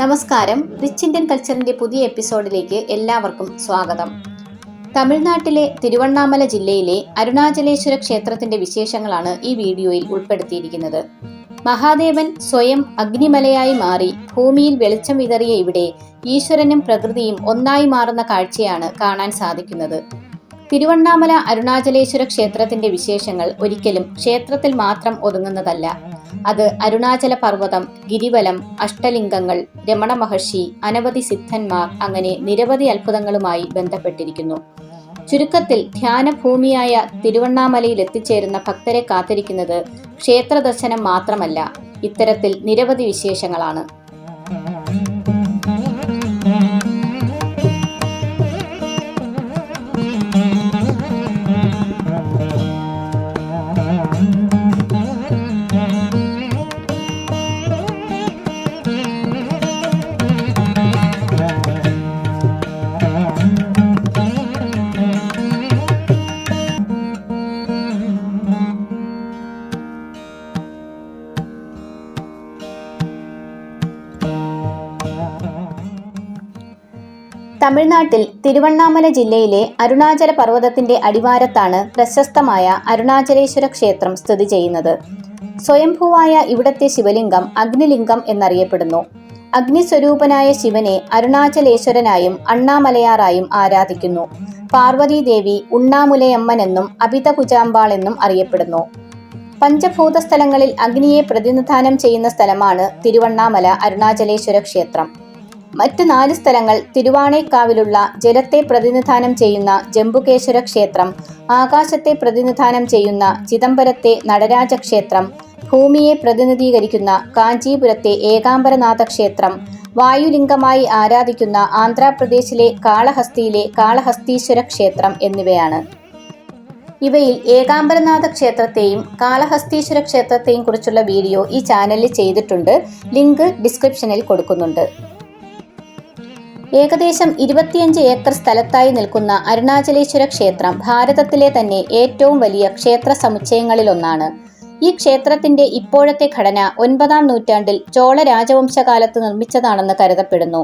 നമസ്കാരം. Rich Indian കൾച്ചറിന്റെ പുതിയ എപ്പിസോഡിലേക്ക് എല്ലാവർക്കും സ്വാഗതം. തമിഴ്നാട്ടിലെ തിരുവണ്ണാമല ജില്ലയിലെ അരുണാചലേശ്വര ക്ഷേത്രത്തിന്റെ വിശേഷങ്ങളാണ് ഈ വീഡിയോയിൽ ഉൾപ്പെടുത്തിയിരിക്കുന്നത്. മഹാദേവൻ സ്വയം അഗ്നിമലയായി മാറി ഭൂമിയിൽ വെളിച്ചം വിതറിയ ഇവിടെ ഈശ്വരനും പ്രകൃതിയും ഒന്നായി മാറുന്ന കാഴ്ചയാണ് കാണാൻ സാധിക്കുന്നത്. തിരുവണ്ണാമല അരുണാചലേശ്വര ക്ഷേത്രത്തിന്റെ വിശേഷങ്ങൾ ഒരിക്കലും ക്ഷേത്രത്തിൽ മാത്രം ഒതുങ്ങുന്നതല്ല. അത് അരുണാചല പർവ്വതം, ഗിരിവലം, അഷ്ടലിംഗങ്ങൾ, രമണ മഹർഷി, അനവധി സിദ്ധന്മാർ, അങ്ങനെ നിരവധി അത്ഭുതങ്ങളുമായി ബന്ധപ്പെട്ടിരിക്കുന്നു. ചുരുക്കത്തിൽ ധ്യാനഭൂമിയായ തിരുവണ്ണാമലയിൽ എത്തിച്ചേരുന്ന ഭക്തരെ കാത്തിരിക്കുന്നത് ക്ഷേത്ര ദർശനം മാത്രമല്ല, ഇത്തരത്തിൽ നിരവധി വിശേഷങ്ങളാണ്. തമിഴ്നാട്ടിൽ തിരുവണ്ണാമല ജില്ലയിലെ അരുണാചല പർവ്വതത്തിന്റെ അടിവാരത്താണ് പ്രശസ്തമായ അരുണാചലേശ്വര ക്ഷേത്രം സ്ഥിതി ചെയ്യുന്നത്. സ്വയംഭൂവായ ഇവിടത്തെ ശിവലിംഗം അഗ്നിലിംഗം എന്നറിയപ്പെടുന്നു. അഗ്നിസ്വരൂപനായ ശിവനെ അരുണാചലേശ്വരനായും അണ്ണാമലയാറായും ആരാധിക്കുന്നു. പാർവതീദേവി ഉണ്ണാമുലയമ്മൻ എന്നും അഭിതകുജാമ്പാൾ എന്നും അറിയപ്പെടുന്നു. പഞ്ചഭൂത സ്ഥലങ്ങളിൽ അഗ്നിയെ പ്രതിനിധാനം ചെയ്യുന്ന സ്ഥലമാണ് തിരുവണ്ണാമല അരുണാചലേശ്വര ക്ഷേത്രം. മറ്റ് 4 സ്ഥലങ്ങൾ തിരുവാണേക്കാവിലുള്ള ജലത്തെ പ്രതിനിധാനം ചെയ്യുന്ന ജംബുകേശ്വര ക്ഷേത്രം, ആകാശത്തെ പ്രതിനിധാനം ചെയ്യുന്ന ചിദംബരത്തെ നടരാജ ക്ഷേത്രം, ഭൂമിയെ പ്രതിനിധീകരിക്കുന്ന കാഞ്ചീപുരത്തെ ഏകാംബരനാഥ ക്ഷേത്രം, വായുലിംഗമായി ആരാധിക്കുന്ന ആന്ധ്രാപ്രദേശിലെ കാളഹസ്തിയിലെ കാളഹസ്തീശ്വര ക്ഷേത്രം എന്നിവയാണ്. ഇവയിൽ ഏകാംബരനാഥ ക്ഷേത്രത്തെയും കാളഹസ്തീശ്വര ക്ഷേത്രത്തെയും കുറിച്ചുള്ള വീഡിയോ ഈ ചാനലിൽ ചെയ്തിട്ടുണ്ട്. ലിങ്ക് ഡിസ്ക്രിപ്ഷനിൽ കൊടുക്കുന്നുണ്ട്. ഏകദേശം 25 ഏക്കർ സ്ഥലത്തായി നിൽക്കുന്ന അരുണാചലേശ്വര ക്ഷേത്രം ഭാരതത്തിലെ തന്നെ ഏറ്റവും വലിയ ക്ഷേത്ര സമുച്ചയങ്ങളിലൊന്നാണ്. ഈ ക്ഷേത്രത്തിന്റെ ഇപ്പോഴത്തെ ഘടന 9-ാം നൂറ്റാണ്ടിൽ ചോള രാജവംശകാലത്ത് നിർമ്മിച്ചതാണെന്ന് കരുതപ്പെടുന്നു.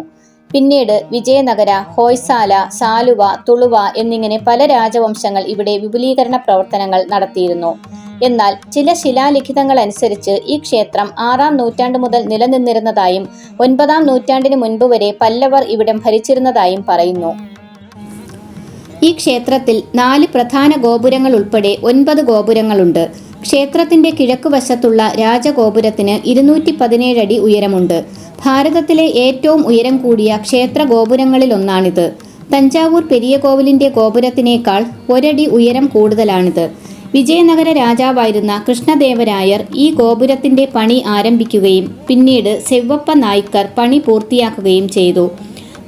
പിന്നീട് വിജയനഗര, ഹോയ്സാല, സാലുവ, തുളുവ എന്നിങ്ങനെ പല രാജവംശങ്ങൾ ഇവിടെ വിപുലീകരണ പ്രവർത്തനങ്ങൾ നടത്തിയിരുന്നു. എന്നാൽ ചില ശിലാലിഖിതങ്ങൾ അനുസരിച്ച് ഈ ക്ഷേത്രം 6-ാം നൂറ്റാണ്ട് മുതൽ നിലനിന്നിരുന്നതായും 9-ാം നൂറ്റാണ്ടിന് മുൻപ് വരെ പല്ലവർ ഇവിടം ഭരിച്ചിരുന്നതായും പറയുന്നു. ഈ ക്ഷേത്രത്തിൽ 4 പ്രധാന ഗോപുരങ്ങൾ ഉൾപ്പെടെ 9 ഗോപുരങ്ങളുണ്ട്. ക്ഷേത്രത്തിന്റെ കിഴക്കുവശത്തുള്ള രാജഗോപുരത്തിന് 217 അടി ഉയരമുണ്ട്. ഭാരതത്തിലെ ഏറ്റവും ഉയരം കൂടിയ ക്ഷേത്ര ഗോപുരങ്ങളിലൊന്നാണിത്. തഞ്ചാവൂർ പെരിയ കോവിലിന്റെ ഗോപുരത്തിനേക്കാൾ 1 അടി ഉയരം കൂടുതലാണിത്. വിജയനഗര രാജാവായിരുന്ന കൃഷ്ണദേവരായർ ഈ ഗോപുരത്തിന്റെ പണി ആരംഭിക്കുകയും പിന്നീട് സെവ്വപ്പ നായ്ക്കർ പണി പൂർത്തിയാക്കുകയും ചെയ്തു.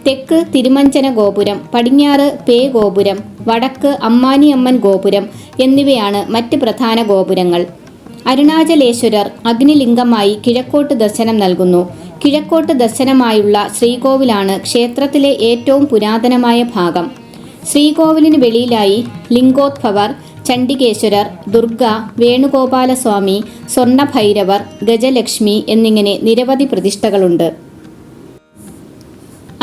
തെക്ക് തിരുമഞ്ചന ഗോപുരം, പടിഞ്ഞാറ് പേ ഗോപുരം, വടക്ക് അമ്മാനിയമ്മൻ ഗോപുരം എന്നിവയാണ് മറ്റ് പ്രധാന ഗോപുരങ്ങൾ. അരുണാചലേശ്വരർ അഗ്നിലിംഗമായി കിഴക്കോട്ട് ദർശനം നൽകുന്നു. കിഴക്കോട്ട് ദർശനമായുള്ള ശ്രീകോവിലാണ് ക്ഷേത്രത്തിലെ ഏറ്റവും പുരാതനമായ ഭാഗം. ശ്രീകോവിലിന് വെളിയിലായി ലിംഗോദ്ഭവർ, ചണ്ഡികേശ്വരർ, ദുർഗ, വേണുഗോപാലസ്വാമി, സ്വർണഭൈരവർ, ഗജലക്ഷ്മി എന്നിങ്ങനെ നിരവധി പ്രതിഷ്ഠകളുണ്ട്.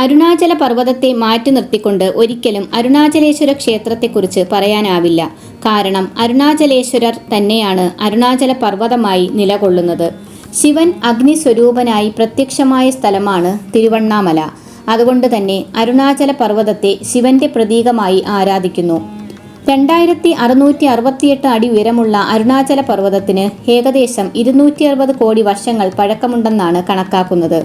അരുണാചല പർവ്വതത്തെ മാറ്റി നിർത്തിക്കൊണ്ട് ഒരിക്കലും അരുണാചലേശ്വര ക്ഷേത്രത്തെക്കുറിച്ച് പറയാനാവില്ല. കാരണം അരുണാചലേശ്വരർ തന്നെയാണ് അരുണാചല പർവ്വതമായി നിലകൊള്ളുന്നത്. ശിവൻ അഗ്നിസ്വരൂപനായി പ്രത്യക്ഷമായ സ്ഥലമാണ് തിരുവണ്ണാമല. അതുകൊണ്ട് തന്നെ അരുണാചല പർവ്വതത്തെ ശിവന്റെ പ്രതീകമായി ആരാധിക്കുന്നു. 2668 അടി ഉയരമുള്ള അരുണാചല പർവ്വതത്തിന് ഏകദേശം 260 കോടി വർഷങ്ങൾ പഴക്കമുണ്ടെന്നാണ് കണക്കാക്കുന്നത്.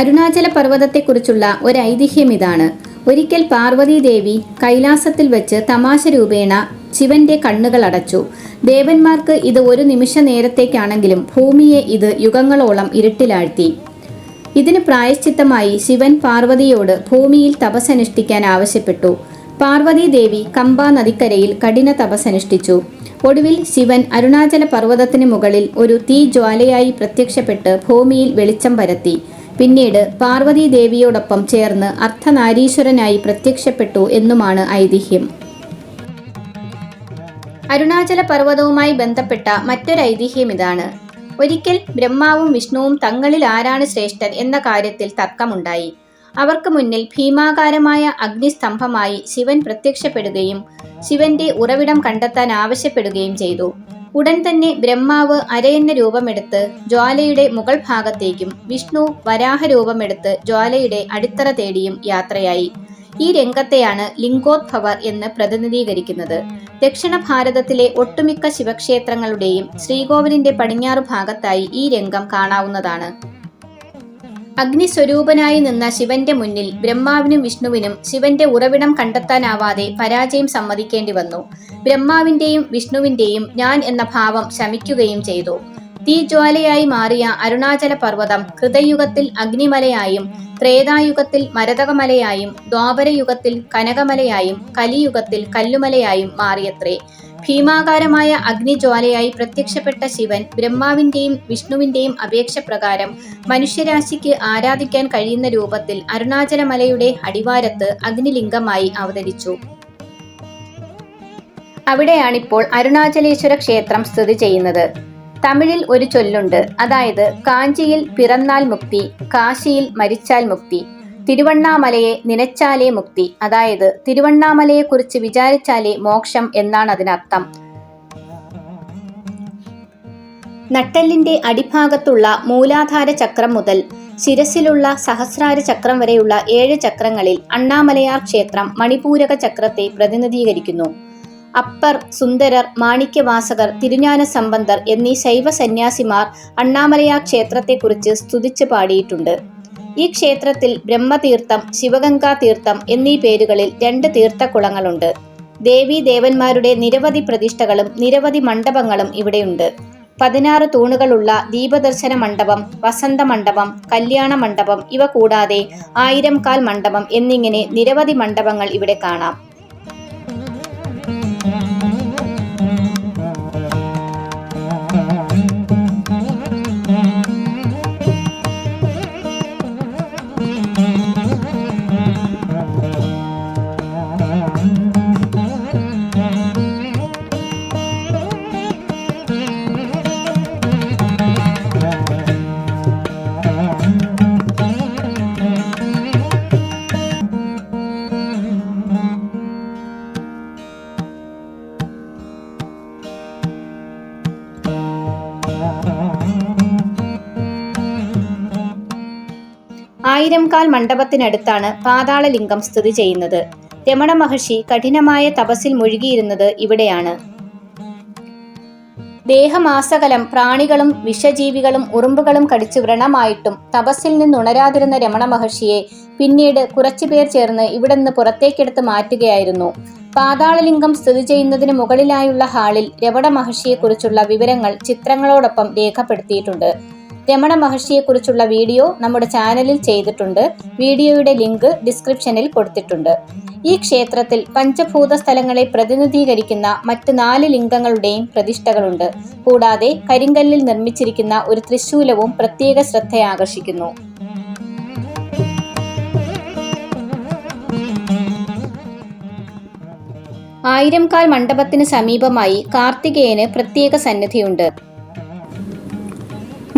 അരുണാചല പർവ്വതത്തെക്കുറിച്ചുള്ള ഒരു ഐതിഹ്യം ഇതാണ്. ഒരിക്കൽ പാർവതീദേവി കൈലാസത്തിൽ വെച്ച് തമാശ രൂപേണ ശിവന്റെ കണ്ണുകൾ അടച്ചു. ദേവന്മാർക്ക് ഇത് ഒരു നിമിഷ നേരത്തേക്കാണെങ്കിലും ഭൂമിയെ ഇത് യുഗങ്ങളോളം ഇരുട്ടിലാഴ്ത്തി. ഇതിന് പ്രായശ്ചിത്തമായി ശിവൻ പാർവതിയോട് ഭൂമിയിൽ തപസ്സനുഷ്ഠിക്കാൻ ആവശ്യപ്പെട്ടു. പാർവതീദേവി കമ്പാ നദിക്കരയിൽ കഠിന തപസ്സനുഷ്ഠിച്ചു. ഒടുവിൽ ശിവൻ അരുണാചല പർവ്വതത്തിന് മുകളിൽ ഒരു തീജ്വാലയായി പ്രത്യക്ഷപ്പെട്ട് ഭൂമിയിൽ വെളിച്ചം പരത്തി. പിന്നീട് പാർവതീദേവിയോടൊപ്പം ചേർന്ന് അർദ്ധനാരീശ്വരനായി പ്രത്യക്ഷപ്പെട്ടു എന്നുമാണ് ഐതിഹ്യം. അരുണാചല പർവ്വതവുമായി ബന്ധപ്പെട്ട മറ്റൊരു ഐതിഹ്യം ഇതാണ്. ഒരിക്കൽ ബ്രഹ്മാവും വിഷ്ണുവും തങ്ങളിൽ ആരാണ് ശ്രേഷ്ഠൻ എന്ന കാര്യത്തിൽ തർക്കമുണ്ടായി. അവർക്ക് മുന്നിൽ ഭീമാകാരമായ അഗ്നിസ്തംഭമായി ശിവൻ പ്രത്യക്ഷപ്പെടുകയും ശിവന്റെ ഉറവിടം കണ്ടെത്താൻ ആവശ്യപ്പെടുകയും ചെയ്തു. ഉടൻ തന്നെ ബ്രഹ്മാവ് അരയന്ന രൂപമെടുത്ത് ജ്വാലയുടെ മുകൾ ഭാഗത്തേക്കും വിഷ്ണു വരാഹ രൂപമെടുത്ത് ജ്വാലയുടെ അടിത്തറ തേടിയും യാത്രയായി. ഈ രംഗത്തെയാണ് ലിംഗോദ്ഭവർ എന്ന് പ്രതിനിധീകരിക്കുന്നത്. ദക്ഷിണ ഭാരതത്തിലെ ഒട്ടുമിക്ക ശിവക്ഷേത്രങ്ങളുടെയും ശ്രീകോവിലിന്റെ പടിഞ്ഞാറു ഭാഗത്തായി ഈ രംഗം കാണാവുന്നതാണ്. അഗ്നിസ്വരൂപനായി നിന്ന ശിവന്റെ മുന്നിൽ ബ്രഹ്മാവിനും വിഷ്ണുവിനും ശിവന്റെ ഉറവിടം കണ്ടെത്താനാവാതെ പരാജയം സമ്മതിക്കേണ്ടി വന്നു. ബ്രഹ്മാവിന്റെയും വിഷ്ണുവിന്റെയും ഞാൻ എന്ന ഭാവം ശമിക്കുകയും ചെയ്തു. തീജ്വാലയായി മാറിയ അരുണാചല പർവ്വതം കൃതയുഗത്തിൽ അഗ്നിമലയായും ത്രേതായുഗത്തിൽ മരതകമലയായും ദ്വാപരയുഗത്തിൽ കനകമലയായും കലിയുഗത്തിൽ കല്ലുമലയായും മാറിയത്രേ. ഭീമാകാരമായ അഗ്നിജ്വാലയായി പ്രത്യക്ഷപ്പെട്ട ശിവൻ ബ്രഹ്മാവിന്റെയും വിഷ്ണുവിന്റെയും അപേക്ഷ പ്രകാരം മനുഷ്യരാശിക്ക് ആരാധിക്കാൻ കഴിയുന്ന രൂപത്തിൽ അരുണാചലമലയുടെ അടിവാരത്ത് അഗ്നിലിംഗമായി അവതരിച്ചു. അവിടെയാണിപ്പോൾ അരുണാചലേശ്വര ക്ഷേത്രം സ്ഥിതി ചെയ്യുന്നത്. തമിഴിൽ ഒരു ചൊല്ലുണ്ട്, അതായത് കാഞ്ചിയിൽ പിറന്നാൽ മുക്തി, കാശിയിൽ മരിച്ചാൽ മുക്തി, തിരുവണ്ണാമലയെ നനച്ചാലേ മുക്തി, അതായത് തിരുവണ്ണാമലയെക്കുറിച്ച് വിചാരിച്ചാലേ മോക്ഷം എന്നാണ് അതിനർത്ഥം. നട്ടെല്ലിന്റെ അടിഭാഗത്തുള്ള മൂലാധാര ചക്രം മുതൽ ശിരസിലുള്ള സഹസ്രാര ചക്രം വരെയുള്ള 7 ചക്രങ്ങളിൽ അണ്ണാമലയാർ ക്ഷേത്രം മണിപൂരക ചക്രത്തെ പ്രതിനിധീകരിക്കുന്നു. അപ്പർ, സുന്ദരർ, മാണിക്യവാസകർ, തിരുஞான സംബന്ധർ എന്നീ ശൈവ സന്യാസിമാർ അണ്ണാമലയാർ ക്ഷേത്രത്തെക്കുറിച്ച് സ്തുതിച്ച് പാടിയിട്ടുണ്ട്. ഈ ക്ഷേത്രത്തിൽ ബ്രഹ്മതീർത്ഥം, ശിവഗംഗാ തീർത്ഥം എന്നീ പേരുകളിൽ 2 തീർത്ഥക്കുളങ്ങളുണ്ട്. ദേവീ ദേവന്മാരുടെ നിരവധി പ്രതിഷ്ഠകളും നിരവധി മണ്ഡപങ്ങളും ഇവിടെയുണ്ട്. 16 തൂണുകളുള്ള ദീപദർശന മണ്ഡപം, വസന്ത മണ്ഡപം, കല്യാണ മണ്ഡപം ഇവ കൂടാതെ 1000 കാൽ മണ്ഡപം എന്നിങ്ങനെ നിരവധി മണ്ഡപങ്ങൾ ഇവിടെ കാണാം. ആയിരംകാൽ മണ്ഡപത്തിനടുത്താണ് പാതാളലിംഗം സ്ഥിതി ചെയ്യുന്നത്. രമണ മഹർഷി കഠിനമായ തപസ്സിൽ മുഴുകിയിരുന്നത് ഇവിടെയാണ്. ദേഹമാസകലം പ്രാണികളും വിഷജീവികളും ഉറുമ്പുകളും കടിച്ചു വ്രണമായിട്ടും തപസ്സിൽ നിന്നുണരാതിരുന്ന രമണ മഹർഷിയെ പിന്നീട് കുറച്ചുപേർ ചേർന്ന് ഇവിടെ നിന്ന് പുറത്തേക്കെടുത്ത് മാറ്റുകയായിരുന്നു. പാതാളലിംഗം സ്ഥിതി ചെയ്യുന്നതിന് മുകളിലായുള്ള ഹാളിൽ രമണ മഹർഷിയെക്കുറിച്ചുള്ള വിവരങ്ങൾ ചിത്രങ്ങളോടൊപ്പം രേഖപ്പെടുത്തിയിട്ടുണ്ട്. രമണ മഹർഷിയെക്കുറിച്ചുള്ള വീഡിയോ നമ്മുടെ ചാനലിൽ ചെയ്തിട്ടുണ്ട്. വീഡിയോയുടെ ലിങ്ക് ഡിസ്ക്രിപ്ഷനിൽ കൊടുത്തിട്ടുണ്ട്. ഈ ക്ഷേത്രത്തിൽ പഞ്ചഭൂത സ്ഥലങ്ങളെ പ്രതിനിധീകരിക്കുന്ന മറ്റ് 4 ലിംഗങ്ങളുടെയും പ്രതിഷ്ഠകളുണ്ട്. കൂടാതെ കരിങ്കല്ലിൽ നിർമ്മിച്ചിരിക്കുന്ന ഒരു ത്രിശൂലവും പ്രത്യേക ശ്രദ്ധയാകർഷിക്കുന്നു. ആയിരംകാൽ മണ്ഡപത്തിന് സമീപമായി കാർത്തികേയന് പ്രത്യേക സന്നിധിയുണ്ട്.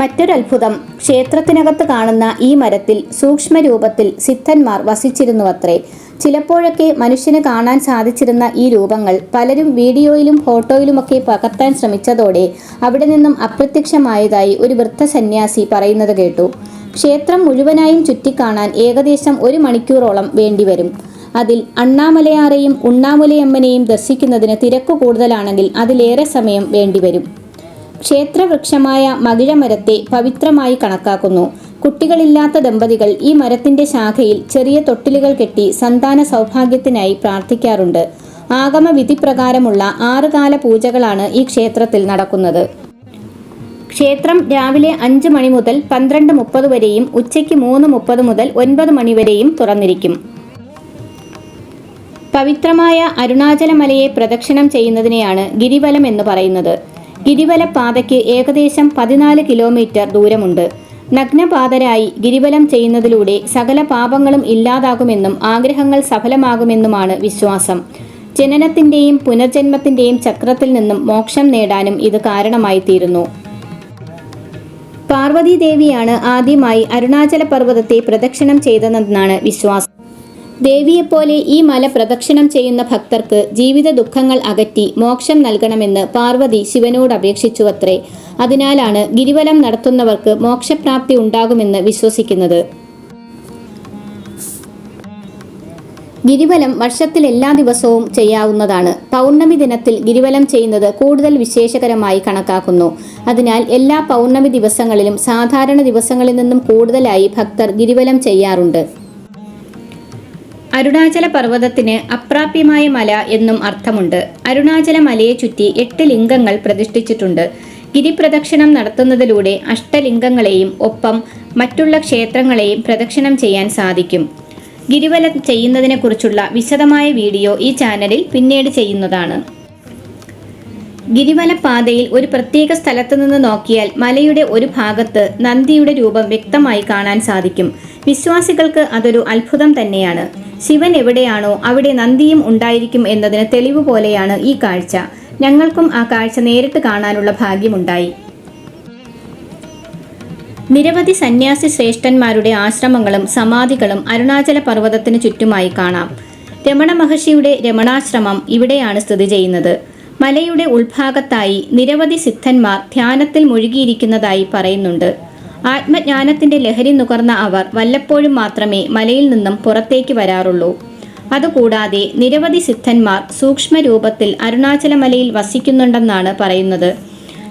മറ്റൊരത്ഭുതം, ക്ഷേത്രത്തിനകത്ത് കാണുന്ന ഈ മരത്തിൽ സൂക്ഷ്മരൂപത്തിൽ സിദ്ധന്മാർ വസിച്ചിരുന്നുവത്രേ. ചിലപ്പോഴൊക്കെ മനുഷ്യന് കാണാൻ സാധിച്ചിരുന്ന ഈ രൂപങ്ങൾ പലരും വീഡിയോയിലും ഫോട്ടോയിലുമൊക്കെ പകർത്താൻ ശ്രമിച്ചതോടെ അവിടെ നിന്നും അപ്രത്യക്ഷമായതായി ഒരു വൃദ്ധ സന്യാസി പറയുന്നത് കേട്ടു. ക്ഷേത്രം മുഴുവനായും ചുറ്റിക്കാണാൻ ഏകദേശം 1 മണിക്കൂറോളം വേണ്ടിവരും. അതിൽ അണ്ണാമലയാരെയും ഉണ്ണാമുലയമ്മനെയും ദർശിക്കുന്നതിന് തിരക്ക് കൂടുതലാണെങ്കിൽ അതിലേറെ സമയം വേണ്ടിവരും. ക്ഷേത്രവൃക്ഷമായ മകിഴമരത്തെ പവിത്രമായി കണക്കാക്കുന്നു. കുട്ടികളില്ലാത്ത ദമ്പതികൾ ഈ മരത്തിന്റെ ശാഖയിൽ ചെറിയ തൊട്ടിലുകൾ കെട്ടി സന്താന സൗഭാഗ്യത്തിനായി പ്രാർത്ഥിക്കാറുണ്ട്. ആഗമ വിധിപ്രകാരമുള്ള 6 കാല പൂജകളാണ് ഈ ക്ഷേത്രത്തിൽ നടക്കുന്നത്. ക്ഷേത്രം രാവിലെ 5 മണി മുതൽ 12:30 വരെയും ഉച്ചയ്ക്ക് 3:30 മുതൽ 9 മണി വരെയും തുറന്നിരിക്കും. പവിത്രമായ അരുണാചലമലയെ പ്രദക്ഷിണം ചെയ്യുന്നതിനെയാണ് ഗിരിവലം എന്ന് പറയുന്നത്. ഗിരിവല പാതയ്ക്ക് ഏകദേശം 14 കിലോമീറ്റർ ദൂരമുണ്ട്. നഗ്നപാതരായി ഗിരിവലം ചെയ്യുന്നതിലൂടെ സകല പാപങ്ങളും ഇല്ലാതാകുമെന്നും ആഗ്രഹങ്ങൾ സഫലമാകുമെന്നുമാണ് വിശ്വാസം. ജനനത്തിന്റെയും പുനർജന്മത്തിന്റെയും ചക്രത്തിൽ നിന്നും മോക്ഷം നേടാനും ഇത് കാരണമായി തീരുന്നു. പാർവതി ദേവിയാണ് ആദ്യമായി അരുണാചല പർവ്വതത്തെ പ്രദക്ഷിണം ചെയ്തതെന്നാണ് വിശ്വാസം. ദേവിയെപ്പോലെ ഈ മല പ്രദക്ഷിണം ചെയ്യുന്ന ഭക്തർക്ക് ജീവിത ദുഃഖങ്ങൾ അകറ്റി മോക്ഷം നൽകണമെന്ന് പാർവതി ശിവനോട് അപേക്ഷിച്ചുവത്രേ. അതിനാലാണ് ഗിരിവലം നടത്തുന്നവർക്ക് മോക്ഷപ്രാപ്തി ഉണ്ടാകുമെന്ന് വിശ്വസിക്കുന്നത്. ഗിരിവലം വർഷത്തിൽ എല്ലാ ദിവസവും ചെയ്യാവുന്നതാണ്. പൗർണമി ദിനത്തിൽ ഗിരിവലം ചെയ്യുന്നത് കൂടുതൽ വിശേഷകരമായി കണക്കാക്കുന്നു. അതിനാൽ എല്ലാ പൗർണമി ദിവസങ്ങളിലും സാധാരണ ദിവസങ്ങളിൽ നിന്നും കൂടുതലായി ഭക്തർ ഗിരിവലം ചെയ്യാറുണ്ട്. അരുണാചല പർവ്വതത്തിന് അപ്രാപ്യമായ മല എന്നും അർത്ഥമുണ്ട്. അരുണാചല മലയെ ചുറ്റി 8 ലിംഗങ്ങൾ പ്രതിഷ്ഠിച്ചിട്ടുണ്ട്. ഗിരിപ്രദക്ഷിണം നടത്തുന്നതിലൂടെ അഷ്ടലിംഗങ്ങളെയും ഒപ്പം മറ്റുള്ള ക്ഷേത്രങ്ങളെയും പ്രദക്ഷിണം ചെയ്യാൻ സാധിക്കും. ഗിരിവലം ചെയ്യുന്നതിനെക്കുറിച്ചുള്ള വിശദമായ വീഡിയോ ഈ ചാനലിൽ പിന്നീട് ചെയ്യുന്നതാണ്. ഗിരിവല പാതയിൽ ഒരു പ്രത്യേക സ്ഥലത്ത് നിന്ന് നോക്കിയാൽ മലയുടെ ഒരു ഭാഗത്ത് നന്ദിയുടെ രൂപം വ്യക്തമായി കാണാൻ സാധിക്കും. വിശ്വാസികൾക്ക് അതൊരു അത്ഭുതം തന്നെയാണ്. ശിവൻ എവിടെയാണോ അവിടെ നന്ദിയും ഉണ്ടായിരിക്കും എന്നതിന് തെളിവ് പോലെയാണ് ഈ കാഴ്ച. ഞങ്ങൾക്കും ആ കാഴ്ച നേരിട്ട് കാണാനുള്ള ഭാഗ്യമുണ്ടായി. നിരവധി സന്യാസി ശ്രേഷ്ഠന്മാരുടെ ആശ്രമങ്ങളും സമാധികളും അരുണാചല പർവ്വതത്തിന് ചുറ്റുമായി കാണാം. രമണ മഹർഷിയുടെ രമണാശ്രമം ഇവിടെയാണ് സ്ഥിതി ചെയ്യുന്നത്. മലയുടെ ഉൾഭാഗത്തായി നിരവധി സിദ്ധന്മാർ ധ്യാനത്തിൽ മുഴുകിയിരിക്കുന്നതായി പറയുന്നുണ്ട്. ആത്മജ്ഞാനത്തിന്റെ ലഹരി നുകർന്ന അവർ വല്ലപ്പോഴും മാത്രമേ മലയിൽ നിന്നും പുറത്തേക്ക് വരാറുള്ളൂ. അതുകൂടാതെ നിരവധി സിദ്ധന്മാർ സൂക്ഷ്മ രൂപത്തിൽ അരുണാചല മലയിൽ വസിക്കുന്നുണ്ടെന്നാണ് പറയുന്നത്.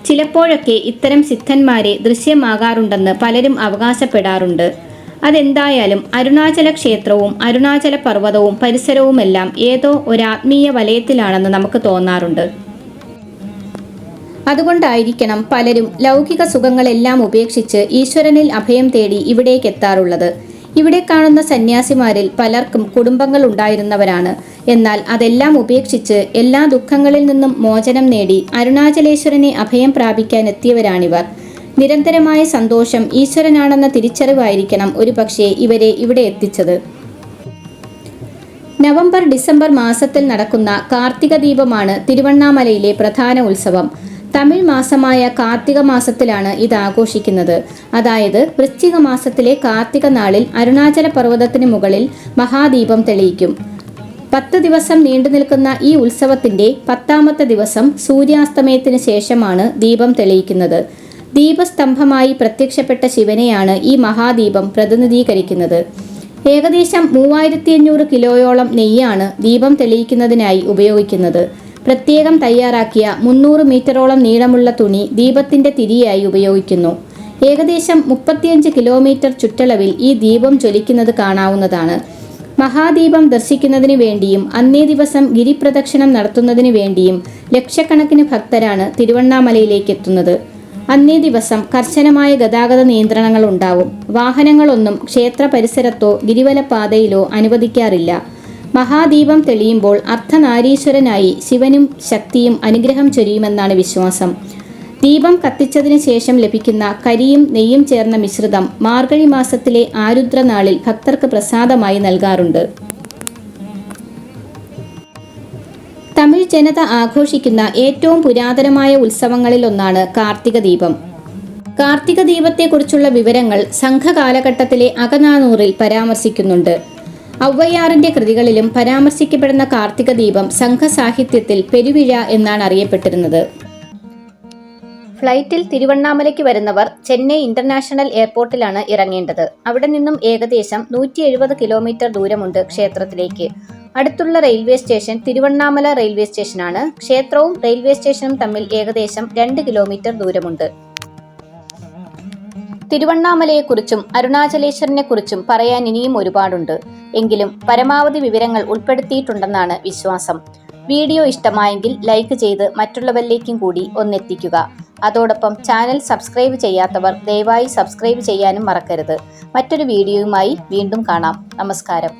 ചിലപ്പോഴൊക്കെ ഇത്തരം സിദ്ധന്മാരെ ദൃശ്യമാകാറുണ്ടെന്ന് പലരും അവകാശപ്പെടാറുണ്ട്. അതെന്തായാലും അരുണാചല ക്ഷേത്രവും അരുണാചല പർവ്വതവും പരിസരവുമെല്ലാം ഏതോ ഒരാത്മീയ വലയത്തിലാണെന്ന് നമുക്ക് തോന്നാറുണ്ട്. അതുകൊണ്ടായിരിക്കണം പലരും ലൗകിക സുഖങ്ങളെല്ലാം ഉപേക്ഷിച്ച് ഈശ്വരനിൽ അഭയം തേടി ഇവിടേക്ക് എത്താറുള്ളത്. ഇവിടെ കാണുന്ന സന്യാസിമാരിൽ പലർക്കും കുടുംബങ്ങൾ ഉണ്ടായിരുന്നവരാണ്. എന്നാൽ അതെല്ലാം ഉപേക്ഷിച്ച് എല്ലാ ദുഃഖങ്ങളിൽ നിന്നും മോചനം നേടി അരുണാചലേശ്വരനെ അഭയം പ്രാപിക്കാൻ എത്തിയവരാണിവർ. നിരന്തരമായ സന്തോഷം ഈശ്വരനാണെന്ന തിരിച്ചറിവായിരിക്കണം ഒരുപക്ഷെ ഇവരെ ഇവിടെ എത്തിച്ചത്. നവംബർ ഡിസംബർ മാസത്തിൽ നടക്കുന്ന കാർത്തിക ദീപമാണ് തിരുവണ്ണാമലയിലെ പ്രധാന ഉത്സവം. തമിഴ് മാസമായ കാർത്തിക മാസത്തിലാണ് ഇത് ആഘോഷിക്കുന്നത്. അതായത് വൃശ്ചിക മാസത്തിലെ കാർത്തിക നാളിൽ അരുണാചല പർവ്വതത്തിന് മുകളിൽ മഹാദീപം തെളിയിക്കും. 10 ദിവസം നീണ്ടു നിൽക്കുന്ന ഈ ഉത്സവത്തിന്റെ 10ാമത്തെ ദിവസം സൂര്യാസ്തമയത്തിന് ശേഷമാണ് ദീപം തെളിയിക്കുന്നത്. ദീപസ്തംഭമായി പ്രത്യക്ഷപ്പെട്ട ശിവനെയാണ് ഈ മഹാദീപം പ്രതിനിധീകരിക്കുന്നത്. ഏകദേശം 3500 കിലോയോളം നെയ്യാണ് ദീപം തെളിയിക്കുന്നതിനായി ഉപയോഗിക്കുന്നത്. പ്രത്യേകം തയ്യാറാക്കിയ 300 മീറ്ററോളം നീളമുള്ള തുണി ദീപത്തിന്റെ തിരിയായി ഉപയോഗിക്കുന്നു. ഏകദേശം 35 കിലോമീറ്റർ ചുറ്റളവിൽ ഈ ദീപം ജ്വലിക്കുന്നത് കാണാവുന്നതാണ്. മഹാദീപം ദർശിക്കുന്നതിന് വേണ്ടിയും അന്നേ ദിവസം ഗിരിപ്രദക്ഷിണം നടത്തുന്നതിന് വേണ്ടിയും ലക്ഷക്കണക്കിന് ഭക്തരാണ് തിരുവണ്ണാമലയിലേക്ക് എത്തുന്നത്. അന്നേ ദിവസം കർശനമായ ഗതാഗത നിയന്ത്രണങ്ങൾ ഉണ്ടാവും. വാഹനങ്ങളൊന്നും ക്ഷേത്ര പരിസരത്തോ ഗിരിവലപാതയിലോ അനുവദിക്കാറില്ല. മഹാദീപം തെളിയുമ്പോൾ അർദ്ധനാരീശ്വരനായി ശിവനും ശക്തിയും അനുഗ്രഹം ചൊരിയുമെന്നാണ് വിശ്വാസം. ദീപം കത്തിച്ചതിന് ശേഷം ലഭിക്കുന്ന കരിയും നെയ്യും ചേർന്ന മിശ്രിതം മാർഗഴി മാസത്തിലെ ആരുദ്ര നാളിൽ ഭക്തർക്ക് പ്രസാദമായി നൽകാറുണ്ട്. തമിഴ് ജനത ആഘോഷിക്കുന്ന ഏറ്റവും പുരാതനമായ ഉത്സവങ്ങളിലൊന്നാണ് കാർത്തിക ദീപം. കാർത്തിക ദീപത്തെക്കുറിച്ചുള്ള വിവരങ്ങൾ സംഘകാലഘട്ടത്തിലെ അകനാനൂറിൽ പരാമർശിക്കുന്നുണ്ട്. ഔവ്വയ്യാറിന്റെ കൃതികളിലും പരാമർശിക്കപ്പെടുന്ന കാർത്തിക ദീപം സംഘസാഹിത്യത്തിൽ പെരുവിഴ എന്നാണ് അറിയപ്പെട്ടിരുന്നത്. ഫ്ലൈറ്റിൽ തിരുവണ്ണാമലയ്ക്ക് വരുന്നവർ ചെന്നൈ ഇന്റർനാഷണൽ എയർപോർട്ടിലാണ് ഇറങ്ങേണ്ടത്. അവിടെ നിന്നും ഏകദേശം 170 കിലോമീറ്റർ ദൂരമുണ്ട് ക്ഷേത്രത്തിലേക്ക്. അടുത്തുള്ള റെയിൽവേ സ്റ്റേഷൻ തിരുവണ്ണാമല റെയിൽവേ സ്റ്റേഷനാണ്. ക്ഷേത്രവും റെയിൽവേ സ്റ്റേഷനും തമ്മിൽ ഏകദേശം 2 കിലോമീറ്റർ ദൂരമുണ്ട്. തിരുവണ്ണാമലയെക്കുറിച്ചും അരുണാചലേശ്വരനെക്കുറിച്ചും പറയാൻ ഇനിയും ഒരുപാടുണ്ട്. എങ്കിലും പരമാവധി വിവരങ്ങൾ ഉൾപ്പെടുത്തിയിട്ടുണ്ടെന്നാണ് വിശ്വാസം. വീഡിയോ ഇഷ്ടമായെങ്കിൽ ലൈക്ക് ചെയ്ത് മറ്റുള്ളവരിലേക്കും കൂടി ഒന്നെത്തിക്കുക. അതോടൊപ്പം ചാനൽ സബ്സ്ക്രൈബ് ചെയ്യാത്തവർ ദയവായി സബ്സ്ക്രൈബ് ചെയ്യാനും മറക്കരുത്. മറ്റൊരു വീഡിയോയുമായി വീണ്ടും കാണാം. നമസ്കാരം.